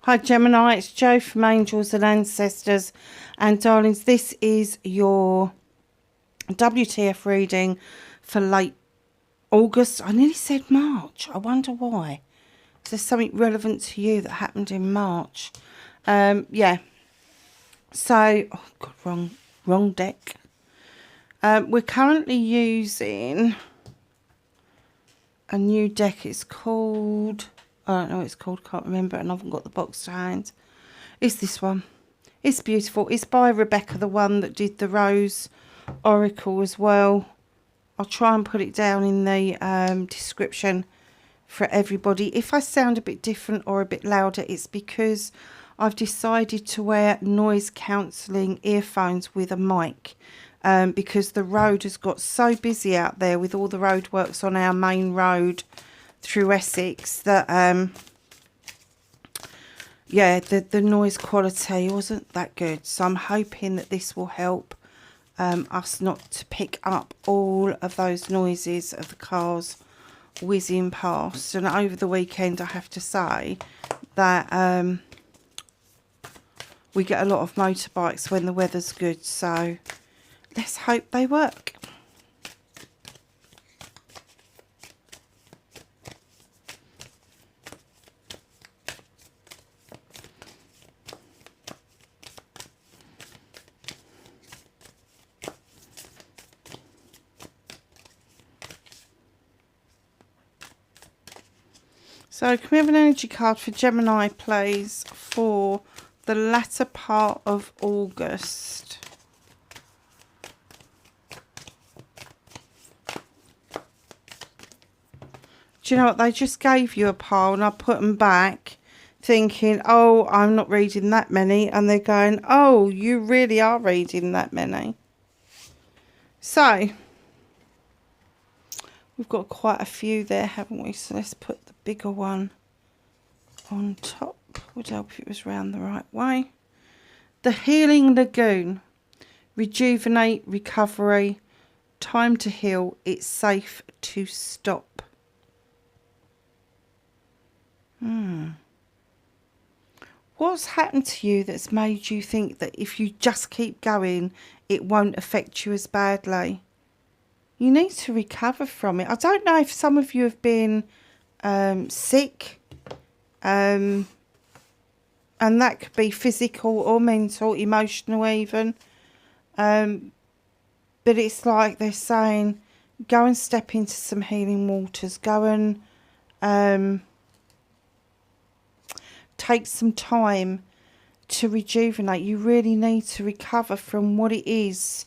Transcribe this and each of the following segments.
Hi Gemini, it's Jo from Angels and Ancestors. And darlings, this is your WTF reading for late August. I nearly said March. I wonder why. Is there something relevant to you that happened in March? Yeah. So, oh God, wrong deck. We're currently using a new deck. It's called, I don't know what it's called, can't remember, and I haven't got the box to hand. It's this one. It's beautiful. It's by Rebecca, the one that did the Rose Oracle as well. I'll try and put it down in the description for everybody. If I sound a bit different or a bit louder, it's because I've decided to wear noise cancelling earphones with a mic. Because the road has got so busy out there with all the roadworks on our main road through Essex that yeah, the noise quality wasn't that good. So I'm hoping that this will help us not to pick up all of those noises of the cars whizzing past. And over the weekend, I have to say that we get a lot of motorbikes when the weather's good. So let's hope they work. So can we have an energy card for Gemini, please, for the latter part of August? Do you know what? They just gave you a pile and I put them back thinking, oh, I'm not reading that many. And they're going, oh, you really are reading that many. So we've got quite a few there, haven't we? So let's put the bigger one on top. Would help if it was round the right way. The Healing Lagoon. Rejuvenate, recovery, time to heal. It's safe to stop. What's happened to you that's made you think that if you just keep going, it won't affect you as badly? You need to recover from it. I don't know if some of you have been sick, and that could be physical or mental, emotional even. But it's like they're saying, go and step into some healing waters. Go and take some time to rejuvenate. You really need to recover from what it is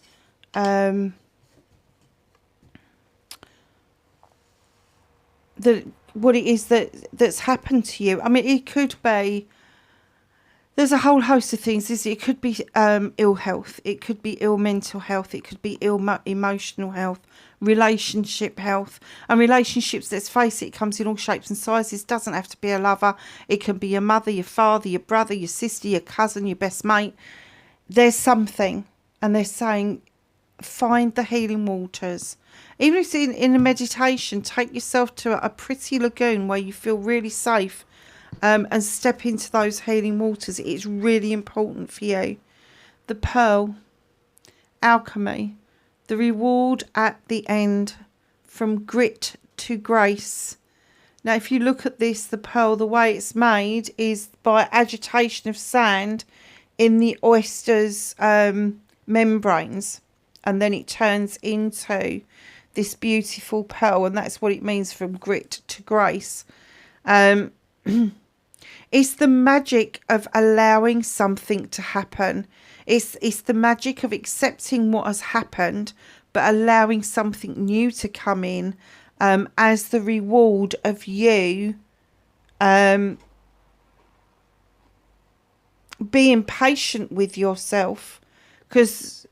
that's happened to you. I mean, it could be, there's a whole host of things. It could be ill health, it could be ill mental health, it could be ill emotional health, relationship health. And relationships, let's face it, it comes in all shapes and sizes. Doesn't have to be a lover. It can be your mother, your father, your brother, your sister, your cousin, your best mate. There's something, and they're saying find the healing waters. Even if it's in a meditation, take yourself to a pretty lagoon where you feel really safe, and step into those healing waters. It's really important for you. The Pearl, alchemy, the reward at the end, from grit to grace. Now, if you look at this, the pearl, the way it's made is by agitation of sand in the oyster's membranes, and then it turns into this beautiful pearl, and that's what it means, from grit to grace. It's the magic of allowing something to happen. It's the magic of accepting what has happened, but allowing something new to come in as the reward of you being patient with yourself, because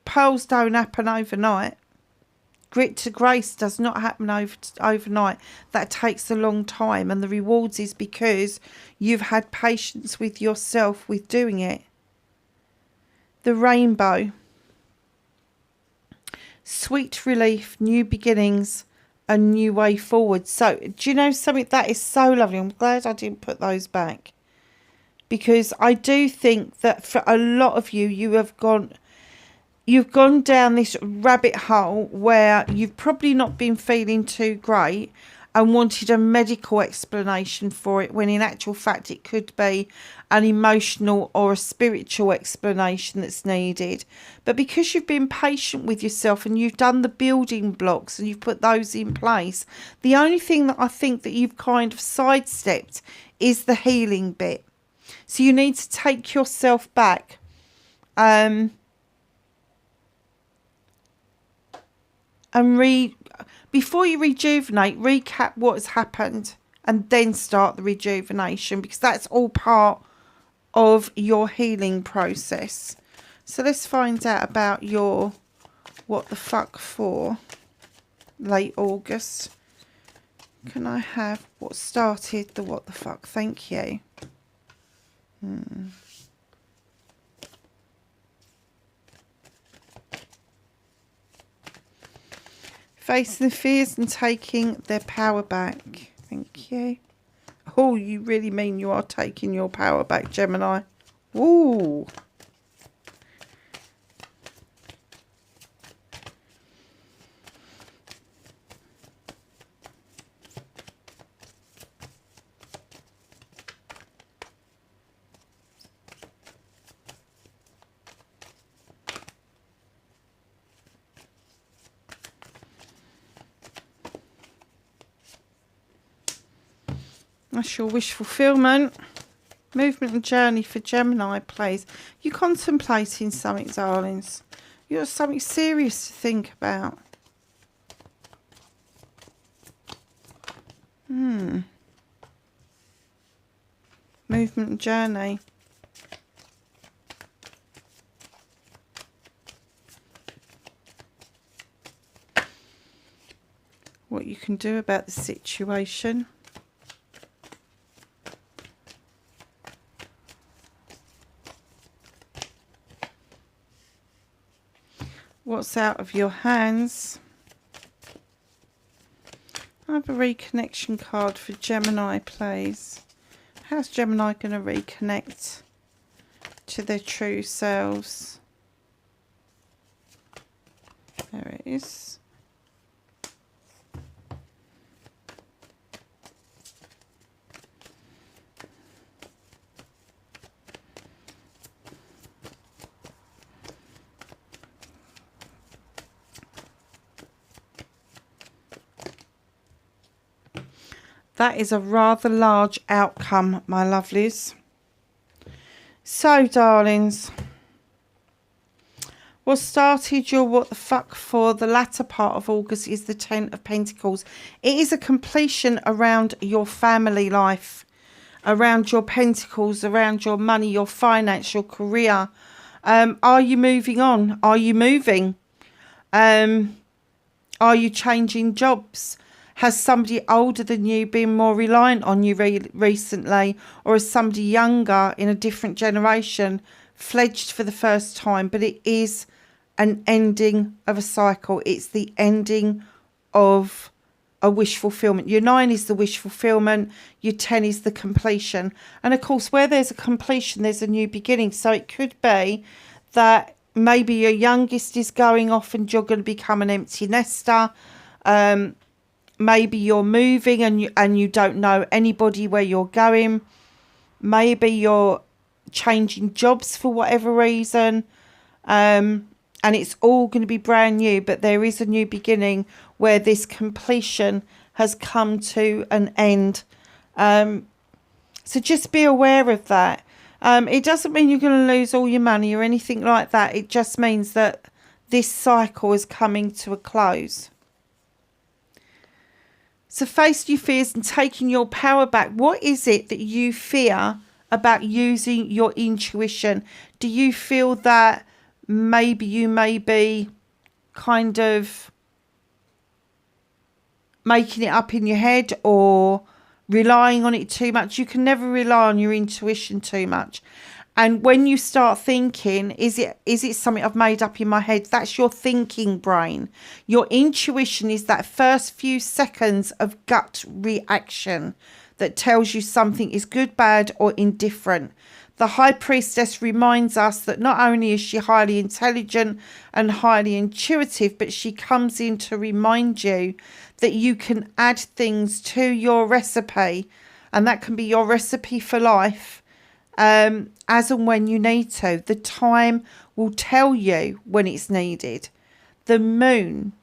pearls don't happen overnight. Grit to grace does not happen overnight. That takes a long time, and the rewards is because you've had patience with yourself with doing it. The rainbow. Sweet relief, new beginnings, a new way forward. So, do you know something? That is so lovely. I'm glad I didn't put those back. because I do think that for a lot of you, you've gone down this rabbit hole where you've probably not been feeling too great and wanted a medical explanation for it, when in actual fact it could be an emotional or a spiritual explanation that's needed. But because you've been patient with yourself and you've done the building blocks and you've put those in place, the only thing that I think that you've kind of sidestepped is the healing bit. So you need to take yourself back. And before you rejuvenate, recap what has happened and then start the rejuvenation, because that's all part of your healing process. So let's find out about your what the fuck for late August. Can I have what started the what the fuck? Thank you. Facing the fears and taking their power back. Thank you. Oh, you really mean you are taking your power back, Gemini? Ooh. That's your wish fulfillment. Movement and journey for Gemini, please. You're contemplating something, darlings. You've got something serious to think about. Movement and journey. What you can do about the situation. What's out of your hands? I have a reconnection card for Gemini, please. How's Gemini going to reconnect to their true selves? There it is. That is a rather large outcome, my lovelies. So, darlings, what started your what the fuck for the latter part of August is the Ten of Pentacles. It is a completion around your family life, around your pentacles, around your money, your finance, your career. Are you moving on? Are you moving? Are you changing jobs? Has somebody older than you been more reliant on you recently? Or is somebody younger in a different generation fledged for the first time? But it is an ending of a cycle. It's the ending of a wish fulfillment. Your 9 is the wish fulfillment. Your 10 is the completion. And of course, where there's a completion, there's a new beginning. So it could be that maybe your youngest is going off and you're going to become an empty nester. Maybe you're moving and you don't know anybody where you're going. Maybe you're changing jobs for whatever reason. And it's all going to be brand new. But there is a new beginning where this completion has come to an end. So just be aware of that. It doesn't mean you're going to lose all your money or anything like that. It just means that this cycle is coming to a close. So face your fears and taking your power back. What is it that you fear about using your intuition? Do you feel that maybe you may be kind of making it up in your head or relying on it too much? You can never rely on your intuition too much. And when you start thinking, is it something I've made up in my head? That's your thinking brain. Your intuition is that first few seconds of gut reaction that tells you something is good, bad, or indifferent. The High Priestess reminds us that not only is she highly intelligent and highly intuitive, but she comes in to remind you that you can add things to your recipe, and that can be your recipe for life, as and when you need to. The time will tell you when it's needed. The moon,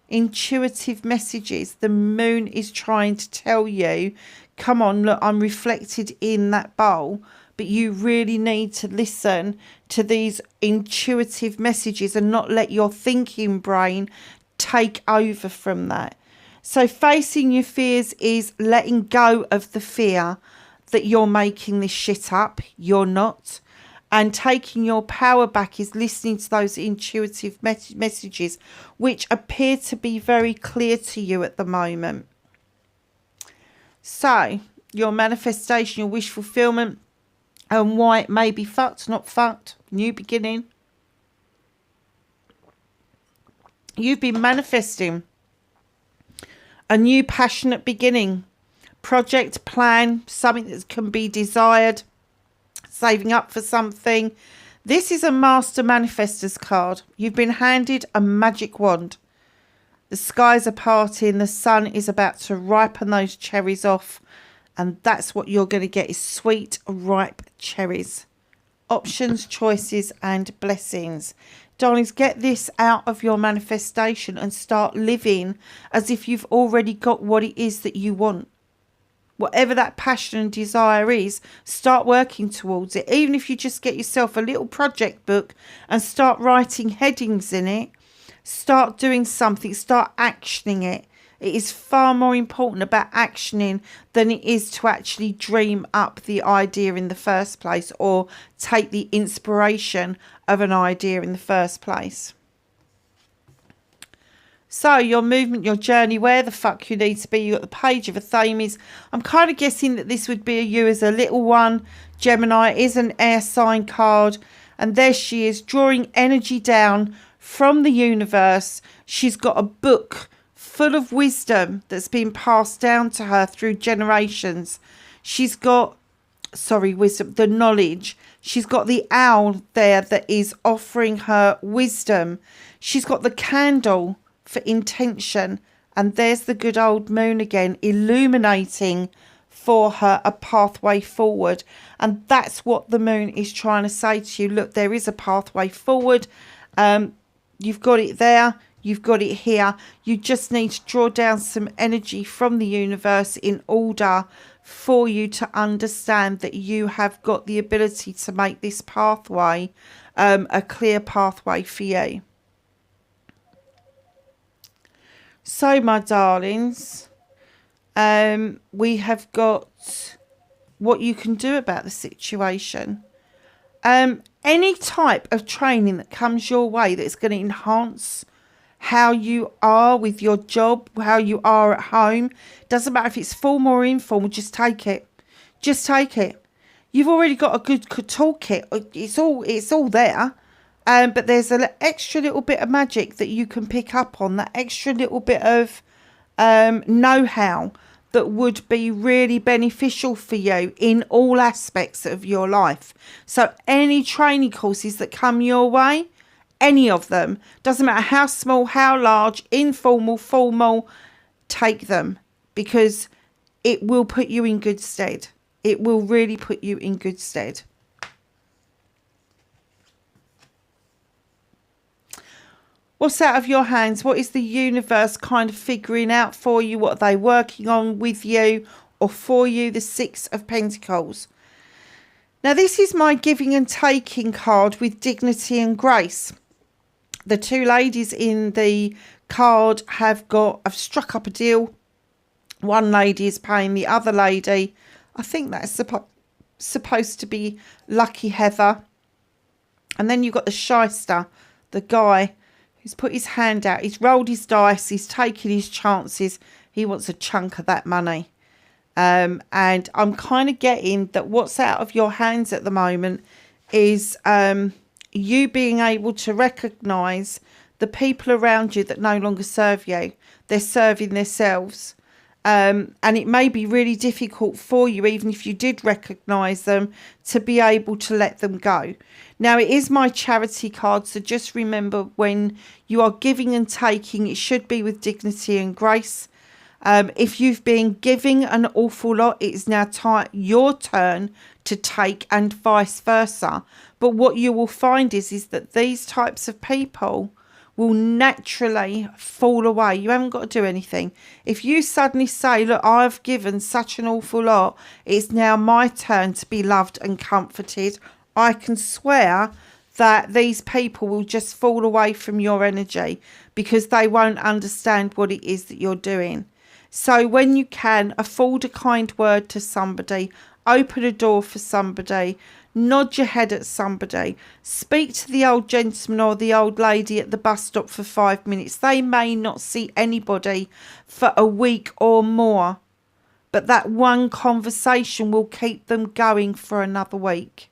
intuitive messages. The moon is trying to tell you, come on, look, I'm reflected in that bowl. But you really need to listen to these intuitive messages and not let your thinking brain take over from that. So facing your fears is letting go of the fear that you're making this shit up. You're not. And taking your power back is listening to those intuitive messages, which appear to be very clear to you at the moment. So your manifestation, your wish fulfillment, and why it may be fucked, not fucked. New beginning. You've been manifesting a new passionate beginning. Project, plan, something that can be desired. Saving up for something. This is a Master Manifestor's card. You've been handed a magic wand. The skies are parting. The sun is about to ripen those cherries off. And that's what you're going to get, is sweet, ripe cherries. Options, choices, and blessings. Darlings, get this out of your manifestation and start living as if you've already got what it is that you want. Whatever that passion and desire is, start working towards it. Even if you just get yourself a little project book and start writing headings in it, start doing something, start actioning it. It is far more important about actioning than it is to actually dream up the idea in the first place or take the inspiration of an idea in the first place. So your movement, your journey, where the fuck you need to be. You've got the Page of Athames. I'm kind of guessing that this would be you as a little one. Gemini is an air sign card. And there she is, drawing energy down from the universe. She's got a book full of wisdom that's been passed down to her through generations. She's got, wisdom, the knowledge. She's got the owl there that is offering her wisdom. She's got the candle for intention. And there's the good old moon again, illuminating for her a pathway forward. And that's what the moon is trying to say to you. Look, there is a pathway forward. You've got it there. You've got it here. You just need to draw down some energy from the universe in order for you to understand that you have got the ability to make this pathway a clear pathway for you. So, my darlings, we have got what you can do about the situation. Any type of training that comes your way that's going to enhance how you are with your job, how you are at home. Doesn't matter if it's formal or informal, just take it. Just take it. You've already got a good toolkit. It's all there. But there's an extra little bit of magic that you can pick up on, that extra little bit of know-how that would be really beneficial for you in all aspects of your life. So any training courses that come your way, any of them, doesn't matter how small, how large, informal, formal, take them, because it will put you in good stead. It will really put you in good stead. What's out of your hands? What is the universe kind of figuring out for you? What are they working on with you or for you? The Six of Pentacles. Now, this is my giving and taking card with dignity and grace. The two ladies in the card have struck up a deal. One lady is paying the other lady. I think that's supposed to be Lucky Heather. And then you've got the shyster, the guy who's put his hand out. He's rolled his dice. He's taken his chances. He wants a chunk of that money. And I'm kind of getting that what's out of your hands at the moment is you being able to recognise the people around you that no longer serve you. They're serving themselves. And it may be really difficult for you, even if you did recognise them, to be able to let them go. Now, it is my charity card, so just remember, when you are giving and taking, it should be with dignity and grace. If you've been giving an awful lot, it is now your turn to take, and vice versa. But what you will find is that these types of people will naturally fall away. You haven't got to do anything. If you suddenly say, look, I've given such an awful lot, it's now my turn to be loved and comforted, I can swear that these people will just fall away from your energy, because they won't understand what it is that you're doing. So when you can, afford a kind word to somebody, open a door for somebody, nod your head at somebody, speak to the old gentleman or the old lady at the bus stop for 5 minutes. They may not see anybody for a week or more, but that one conversation will keep them going for another week.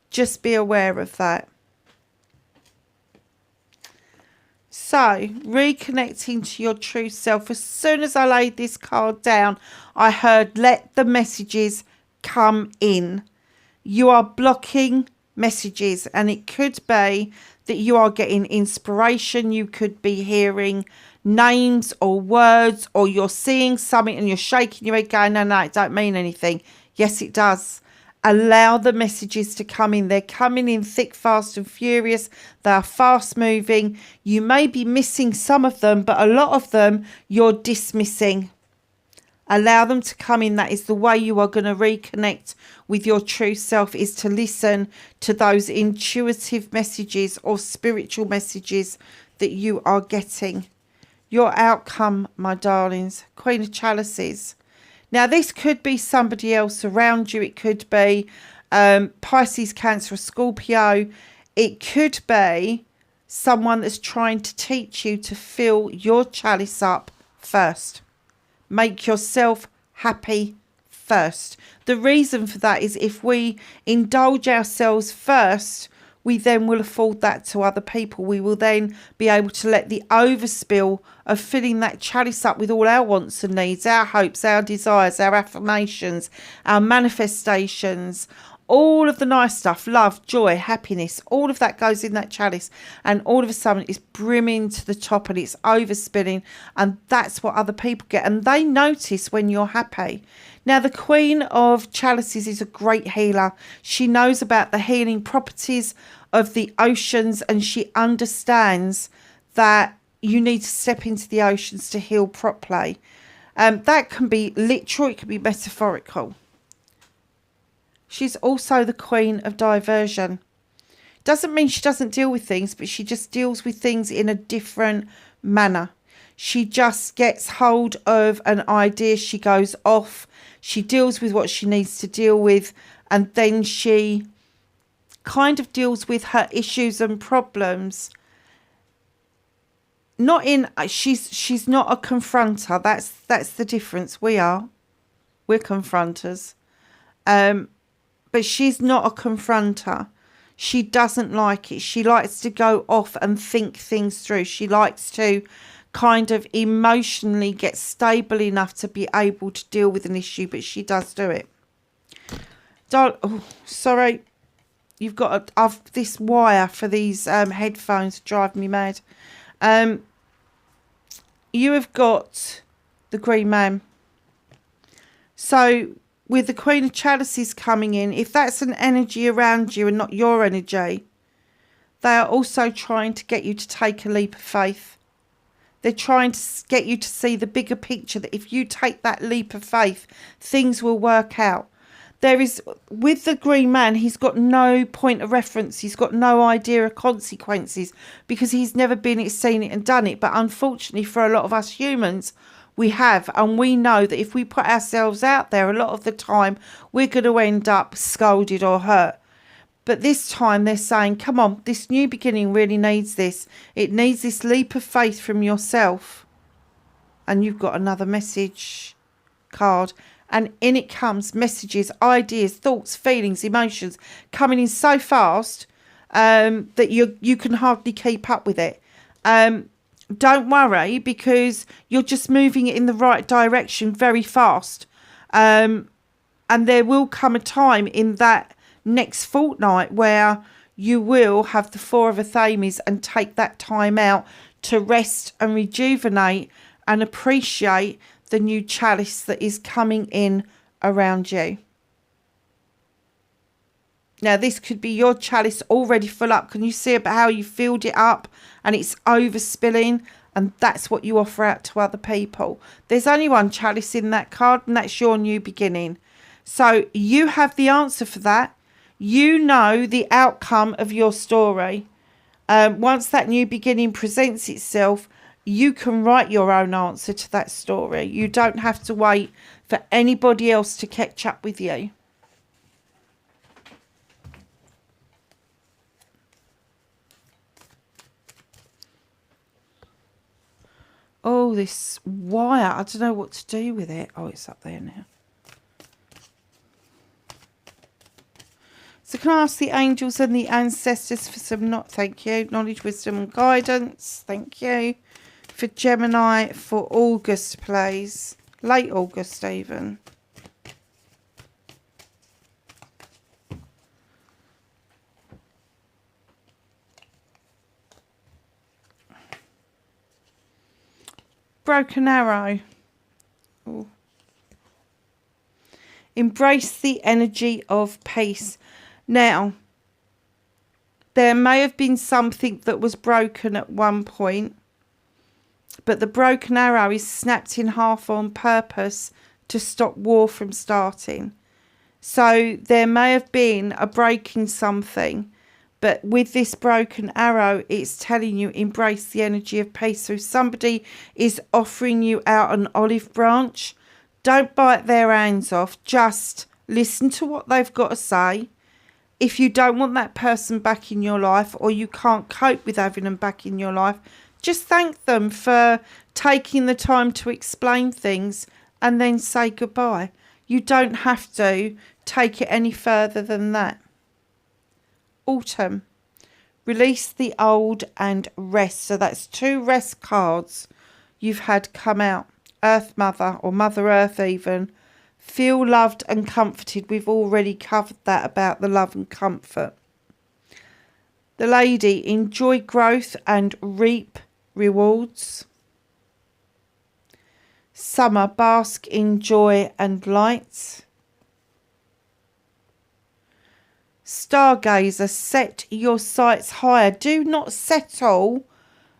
Just be aware of that. So, reconnecting to your true self. As soon as I laid this card down, I heard, let the messages come in. You are blocking messages, and it could be that you are getting inspiration. You could be hearing names or words, or you're seeing something and you're shaking your head going, no, it don't mean anything. Yes, it does. Allow the messages to come in. They're coming in thick, fast and furious. They are fast moving. You may be missing some of them, but a lot of them you're dismissing. Allow them to come in. That is the way you are going to reconnect with your true self, is to listen to those intuitive messages or spiritual messages that you are getting. Your outcome, my darlings, Queen of Chalices. Now, this could be somebody else around you. It could be Pisces, Cancer, or Scorpio. It could be someone that's trying to teach you to fill your chalice up first. Make yourself happy first. The reason for that is, if we indulge ourselves first, we then will afford that to other people. We will then be able to let the overspill of filling that chalice up with all our wants and needs, our hopes, our desires, our affirmations, our manifestations, all of the nice stuff, love, joy, happiness, all of that goes in that chalice, and all of a sudden it's brimming to the top and it's overspilling, and that's what other people get, and they notice when you're happy. Now, the Queen of Chalices is a great healer. She knows about the healing properties of the oceans, and she understands that you need to step into the oceans to heal properly. That can be literal, it can be metaphorical. She's also the Queen of Diversion. Doesn't mean she doesn't deal with things, but she just deals with things in a different manner. She just gets hold of an idea, she goes off, she deals with what she needs to deal with, and then she kind of deals with her issues and problems. Not in, she's not a confronter. That's the difference. We're confronters. But she's not a confronter. She doesn't like it. She likes to go off and think things through. She likes to kind of emotionally get stable enough to be able to deal with an issue, but she does do it. Oh, sorry. You've got this wire for these headphones drive me mad. You have got the Green Man. So, with the Queen of Chalices coming in, if that's an energy around you and not your energy, they are also trying to get you to take a leap of faith. They're trying to get you to see the bigger picture, that if you take that leap of faith, things will work out. There is, with the Green Man, he's got no point of reference. He's got no idea of consequences, because he's never been it, seen it and done it. But unfortunately for a lot of us humans, we have, and we know that if we put ourselves out there, a lot of the time we're going to end up scolded or hurt. But this time they're saying, come on, this new beginning really needs this. It needs this leap of faith from yourself. And you've got another message card. and in it comes messages, ideas, thoughts, feelings, emotions coming in so fast that you can hardly keep up with it. Don't worry, because you're just moving it in the right direction very fast. And there will come a time in that next fortnight where you will have the Four of Athames and take that time out to rest and rejuvenate and appreciate the new chalice that is coming in around you. Now, this could be your chalice already full up. Can you see about how you filled it up and it's overspilling? And that's what you offer out to other people. There's only one chalice in that card, and that's your new beginning. So you have the answer for that. You know the outcome of your story. Once that new beginning presents itself, you can write your own answer to that story. You don't have to wait for anybody else to catch up with you. Oh, this wire. I don't know what to do with it. Oh, it's up there now. So can I ask the angels and the ancestors for some, thank you, knowledge, wisdom and guidance. Thank you. For Gemini for August, please. Late August even. Broken arrow. Ooh. Embrace the energy of peace. Now, there may have been something that was broken at one point, but the broken arrow is snapped in half on purpose to stop war from starting. So there may have been a break in something, but with this broken arrow, it's telling you embrace the energy of peace. So if somebody is offering you out an olive branch, don't bite their hands off. Just listen to what they've got to say. If you don't want that person back in your life, or you can't cope with having them back in your life, just thank them for taking the time to explain things and then say goodbye. You don't have to take it any further than that. Autumn. Release the old and rest. So that's 2 rest cards you've had come out. Earth Mother, or Mother Earth even. Feel loved and comforted. We've already covered that about the love and comfort. The Lady. Enjoy growth and reap rewards. Summer. Bask in joy and light. Stargazer. Set your sights higher. Do not settle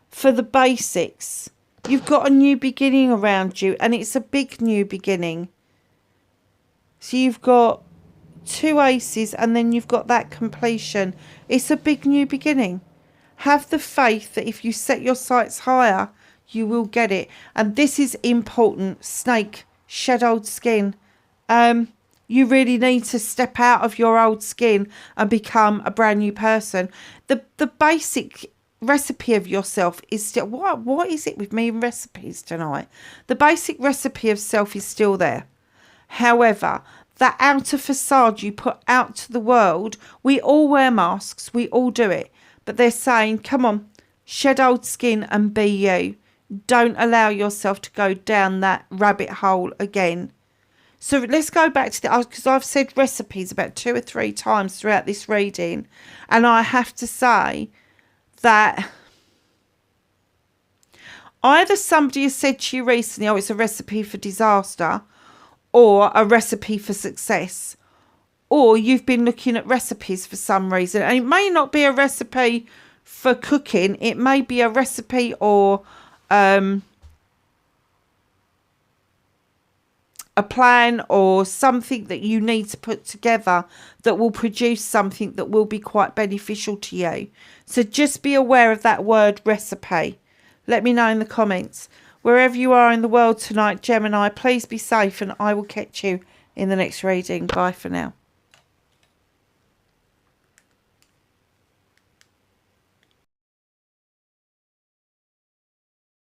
for the basics. You've got a new beginning around you, and it's a big new beginning. So you've got 2 aces, and then you've got that completion. It's a big new beginning. Have the faith that if you set your sights higher, you will get it. And this is important. Snake, shed old skin. You really need to step out of your old skin and become a brand new person. The basic recipe of yourself is still... What is it with me and recipes tonight? The basic recipe of self is still there. However, that outer facade you put out to the world, we all wear masks, we all do it. But they're saying, come on, shed old skin and be you. Don't allow yourself to go down that rabbit hole again. So let's go back to because I've said recipes about 2 or 3 times throughout this reading. And I have to say that either somebody has said to you recently, oh, it's a recipe for disaster, or a recipe for success, or you've been looking at recipes for some reason. And it may not be a recipe for cooking. It may be a recipe or a plan or something that you need to put together that will produce something that will be quite beneficial to you. So just be aware of that word recipe. Let me know in the comments. Wherever you are in the world tonight, Gemini, please be safe, and I will catch you in the next reading. Bye for now.